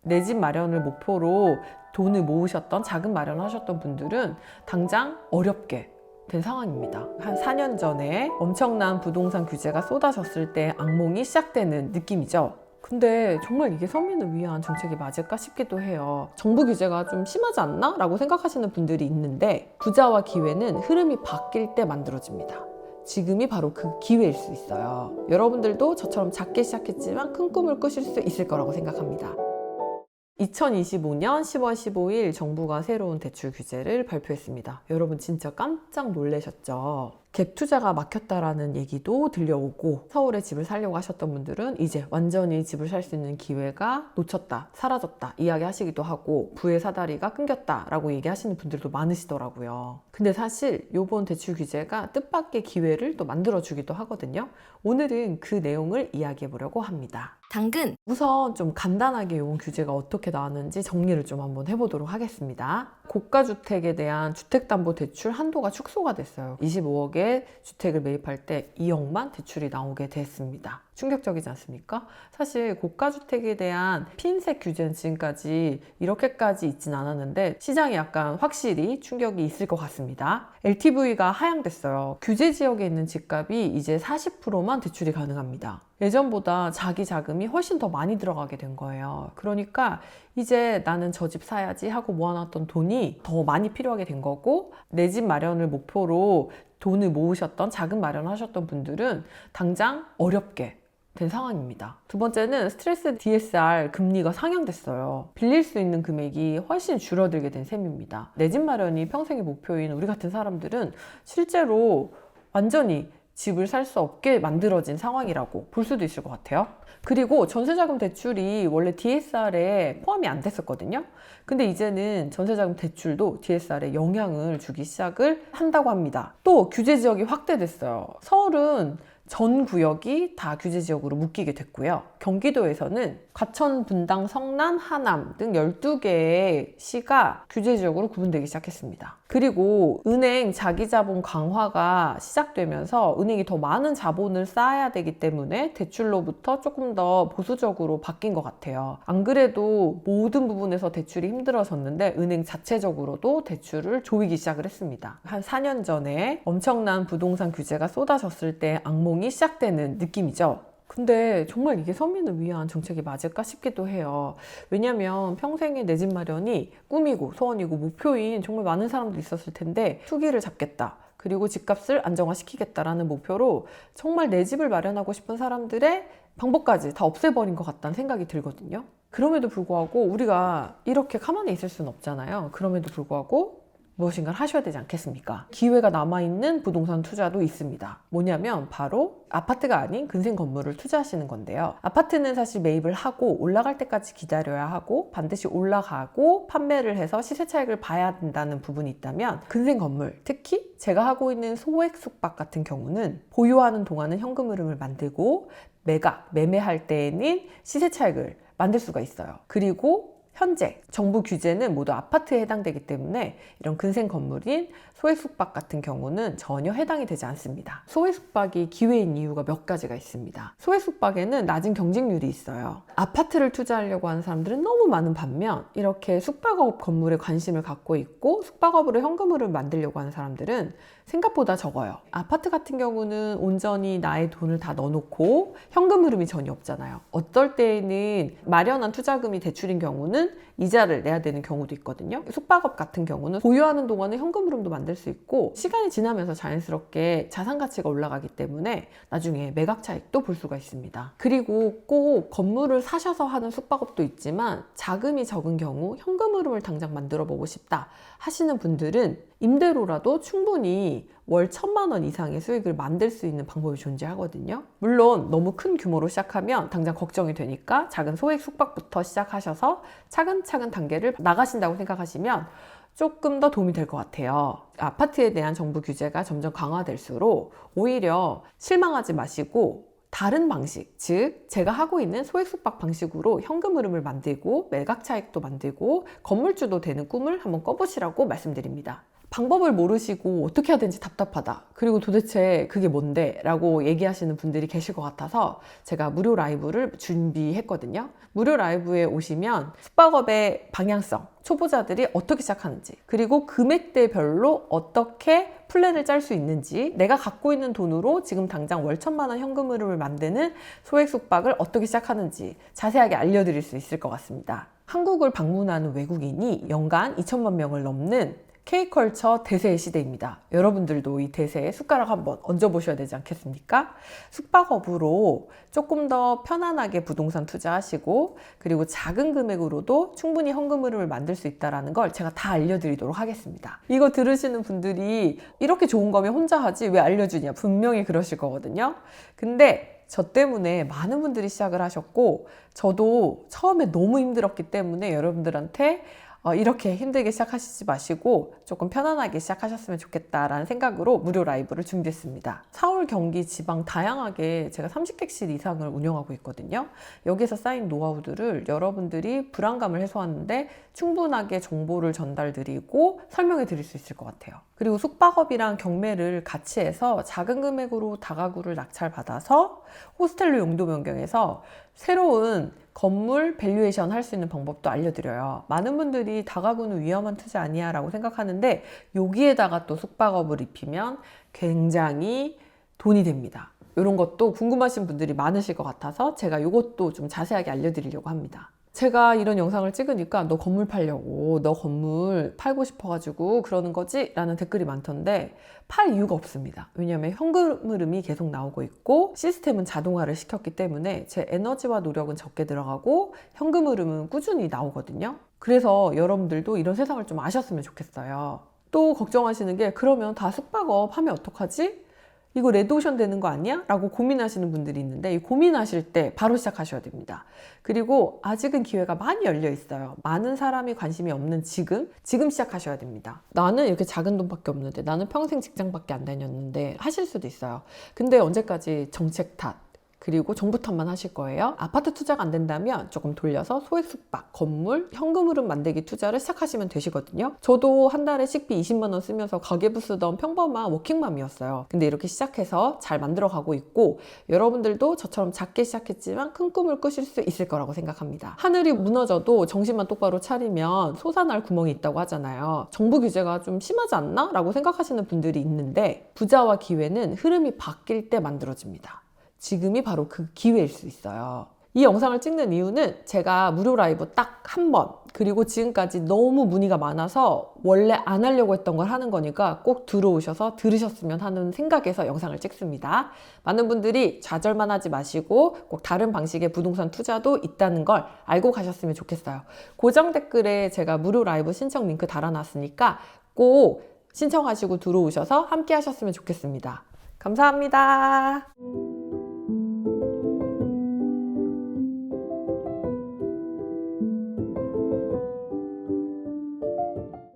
내 집 마련을 목표로 돈을 모으셨던, 자금 마련하셨던 분들은 당장 어렵게 된 상황입니다. 한 4년 전에 엄청난 부동산 규제가 쏟아졌을 때 악몽이 시작되는 느낌이죠. 근데 정말 이게 서민을 위한 정책이 맞을까 싶기도 해요. 정부 규제가 좀 심하지 않나? 라고 생각하시는 분들이 있는데, 부자와 기회는 흐름이 바뀔 때 만들어집니다. 지금이 바로 그 기회일 수 있어요. 여러분들도 저처럼 작게 시작했지만 큰 꿈을 꾸실 수 있을 거라고 생각합니다. 2025년 10월 15일 정부가 새로운 대출 규제를 발표했습니다. 여러분 진짜 깜짝 놀라셨죠? 갭 투자가 막혔다라는 얘기도 들려오고, 서울에 집을 사려고 하셨던 분들은 이제 완전히 집을 살 수 있는 기회가 놓쳤다, 사라졌다 이야기 하시기도 하고, 부의 사다리가 끊겼다라고 얘기하시는 분들도 많으시더라고요. 근데 사실 이번 대출 규제가 뜻밖의 기회를 또 만들어주기도 하거든요. 오늘은 그 내용을 이야기해 보려고 합니다. 당근. 우선 좀 간단하게 이번 규제가 어떻게 나왔는지 정리를 좀 한번 해보도록 하겠습니다. 고가주택에 대한 주택담보대출 한도가 축소가 됐어요. 25억의 주택을 매입할 때 2억만 대출이 나오게 됐습니다. 충격적이지 않습니까? 사실 고가주택에 대한 핀셋 규제는 지금까지 이렇게까지 있진 않았는데, 시장에 약간 확실히 충격이 있을 것 같습니다. LTV가 하향됐어요. 규제 지역에 있는 집값이 이제 40%만 대출이 가능합니다. 예전보다 자기 자금이 훨씬 더 많이 들어가게 된 거예요. 그러니까 이제 나는 저 집 사야지 하고 모아놨던 돈이 더 많이 필요하게 된 거고, 내 집 마련을 목표로 돈을 모으셨던, 자금 마련하셨던 분들은 당장 어렵게 된 상황입니다. 두 번째는 스트레스 DSR 금리가 상향됐어요. 빌릴 수 있는 금액이 훨씬 줄어들게 된 셈입니다. 내 집 마련이 평생의 목표인 우리 같은 사람들은 실제로 완전히 집을 살 수 없게 만들어진 상황이라고 볼 수도 있을 것 같아요. 그리고 전세자금 대출이 원래 DSR에 포함이 안 됐었거든요. 근데 이제는 전세자금 대출도 DSR에 영향을 주기 시작을 한다고 합니다. 또 규제 지역이 확대됐어요. 서울은 전 구역이 다 규제 지역으로 묶이게 됐고요. 경기도에서는 과천, 분당, 성남, 하남 등 12개의 시가 규제 지역으로 구분되기 시작했습니다. 그리고 은행 자기자본 강화가 시작되면서 은행이 더 많은 자본을 쌓아야 되기 때문에 대출로부터 조금 더 보수적으로 바뀐 것 같아요. 안 그래도 모든 부분에서 대출이 힘들어졌는데 은행 자체적으로도 대출을 조이기 시작을 했습니다. 한 4년 전에 엄청난 부동산 규제가 쏟아졌을 때 악몽이 시작되는 느낌이죠. 근데 정말 이게 서민을 위한 정책이 맞을까 싶기도 해요. 왜냐면 평생의 내 집 마련이 꿈이고 소원이고 목표인 정말 많은 사람들이 있었을 텐데, 투기를 잡겠다, 그리고 집값을 안정화시키겠다라는 목표로 정말 내 집을 마련하고 싶은 사람들의 방법까지 다 없애버린 것 같다는 생각이 들거든요. 그럼에도 불구하고 우리가 이렇게 가만히 있을 수는 없잖아요. 그럼에도 불구하고 무엇인가를 하셔야 되지 않겠습니까? 기회가 남아있는 부동산 투자도 있습니다. 뭐냐면 바로 아파트가 아닌 근생 건물을 투자하시는 건데요. 아파트는 사실 매입을 하고 올라갈 때까지 기다려야 하고 반드시 올라가고 판매를 해서 시세 차익을 봐야 된다는 부분이 있다면, 근생 건물, 특히 제가 하고 있는 소액 숙박 같은 경우는 보유하는 동안은 현금 흐름을 만들고 매매할 때에는 시세 차익을 만들 수가 있어요. 그리고 현재 정부 규제는 모두 아파트에 해당되기 때문에 이런 근생 건물인 소액 숙박 같은 경우는 전혀 해당이 되지 않습니다. 소액 숙박이 기회인 이유가 몇 가지가 있습니다. 소액 숙박에는 낮은 경쟁률이 있어요. 아파트를 투자하려고 하는 사람들은 너무 많은 반면, 이렇게 숙박업 건물에 관심을 갖고 있고 숙박업으로 현금을 만들려고 하는 사람들은 생각보다 적어요. 아파트 같은 경우는 온전히 나의 돈을 다 넣어놓고 현금 흐름이 전혀 없잖아요. 어떨 때에는 마련한 투자금이 대출인 경우는 이자를 내야 되는 경우도 있거든요. 숙박업 같은 경우는 보유하는 동안에 현금 흐름도 만들 수 있고, 시간이 지나면서 자연스럽게 자산 가치가 올라가기 때문에 나중에 매각 차익도 볼 수가 있습니다. 그리고 꼭 건물을 사셔서 하는 숙박업도 있지만, 자금이 적은 경우 현금 흐름을 당장 만들어 보고 싶다 하시는 분들은 임대로라도 충분히 월 1,000만 원 이상의 수익을 만들 수 있는 방법이 존재하거든요. 물론 너무 큰 규모로 시작하면 당장 걱정이 되니까 작은 소액 숙박부터 시작하셔서 차근차근 단계를 나가신다고 생각하시면 조금 더 도움이 될 것 같아요. 아파트에 대한 정부 규제가 점점 강화될수록 오히려 실망하지 마시고 다른 방식, 즉 제가 하고 있는 소액 숙박 방식으로 현금 흐름을 만들고 매각 차익도 만들고 건물주도 되는 꿈을 한번 꿔보시라고 말씀드립니다. 방법을 모르시고 어떻게 해야 되는지 답답하다. 그리고 도대체 그게 뭔데? 라고 얘기하시는 분들이 계실 것 같아서 제가 무료 라이브를 준비했거든요. 무료 라이브에 오시면 숙박업의 방향성, 초보자들이 어떻게 시작하는지, 그리고 금액대별로 어떻게 플랜을 짤 수 있는지, 내가 갖고 있는 돈으로 지금 당장 월 1,000만 원 현금 흐름을 만드는 소액 숙박을 어떻게 시작하는지 자세하게 알려드릴 수 있을 것 같습니다. 한국을 방문하는 외국인이 연간 2천만 명을 넘는 K컬처 대세의 시대입니다. 여러분들도 이 대세에 숟가락 한번 얹어보셔야 되지 않겠습니까? 숙박업으로 조금 더 편안하게 부동산 투자하시고, 그리고 작은 금액으로도 충분히 현금 흐름을 만들 수 있다는 걸 제가 다 알려드리도록 하겠습니다. 이거 들으시는 분들이 이렇게 좋은 거면 혼자 하지 왜 알려주냐, 분명히 그러실 거거든요. 근데 저 때문에 많은 분들이 시작을 하셨고, 저도 처음에 너무 힘들었기 때문에 여러분들한테 이렇게 힘들게 시작하시지 마시고 조금 편안하게 시작하셨으면 좋겠다라는 생각으로 무료 라이브를 준비했습니다. 서울, 경기, 지방 다양하게 제가 30객실 이상을 운영하고 있거든요. 여기서 쌓인 노하우들을 여러분들이 불안감을 해소하는데 충분하게 정보를 전달드리고 설명해 드릴 수 있을 것 같아요. 그리고 숙박업이랑 경매를 같이 해서 작은 금액으로 다가구를 낙찰받아서 호스텔로 용도 변경해서 새로운 건물 밸류에이션 할 수 있는 방법도 알려드려요. 많은 분들이 다가구는 위험한 투자 아니야 라고 생각하는데, 여기에다가 또 숙박업을 입히면 굉장히 돈이 됩니다. 이런 것도 궁금하신 분들이 많으실 것 같아서 제가 이것도 좀 자세하게 알려드리려고 합니다. 제가 이런 영상을 찍으니까 너 건물 팔려고, 너 건물 팔고 싶어가지고 그러는 거지? 라는 댓글이 많던데 팔 이유가 없습니다. 왜냐하면 현금 흐름이 계속 나오고 있고 시스템은 자동화를 시켰기 때문에 제 에너지와 노력은 적게 들어가고 현금 흐름은 꾸준히 나오거든요. 그래서 여러분들도 이런 세상을 좀 아셨으면 좋겠어요. 또 걱정하시는 게, 그러면 다 숙박업 하면 어떡하지? 이거 레드오션 되는 거 아니야? 라고 고민하시는 분들이 있는데, 이 고민하실 때 바로 시작하셔야 됩니다. 그리고 아직은 기회가 많이 열려 있어요. 많은 사람이 관심이 없는 지금 시작하셔야 됩니다. 나는 이렇게 작은 돈밖에 없는데, 나는 평생 직장밖에 안 다녔는데 하실 수도 있어요. 근데 언제까지 정책 탓, 그리고 정부 탓만 하실 거예요? 아파트 투자가 안 된다면 조금 돌려서 소액 숙박, 건물, 현금 흐름 만들기 투자를 시작하시면 되시거든요. 저도 한 달에 식비 20만 원 쓰면서 가계부 쓰던 평범한 워킹맘이었어요. 근데 이렇게 시작해서 잘 만들어가고 있고, 여러분들도 저처럼 작게 시작했지만 큰 꿈을 꾸실 수 있을 거라고 생각합니다. 하늘이 무너져도 정신만 똑바로 차리면 솟아날 구멍이 있다고 하잖아요. 정부 규제가 좀 심하지 않나? 라고 생각하시는 분들이 있는데, 부자와 기회는 흐름이 바뀔 때 만들어집니다. 지금이 바로 그 기회일 수 있어요. 이 영상을 찍는 이유는 제가 무료 라이브 딱 한 번, 그리고 지금까지 너무 문의가 많아서 원래 안 하려고 했던 걸 하는 거니까 꼭 들어오셔서 들으셨으면 하는 생각에서 영상을 찍습니다. 많은 분들이 좌절만 하지 마시고 꼭 다른 방식의 부동산 투자도 있다는 걸 알고 가셨으면 좋겠어요. 고정 댓글에 제가 무료 라이브 신청 링크 달아놨으니까 꼭 신청하시고 들어오셔서 함께 하셨으면 좋겠습니다. 감사합니다.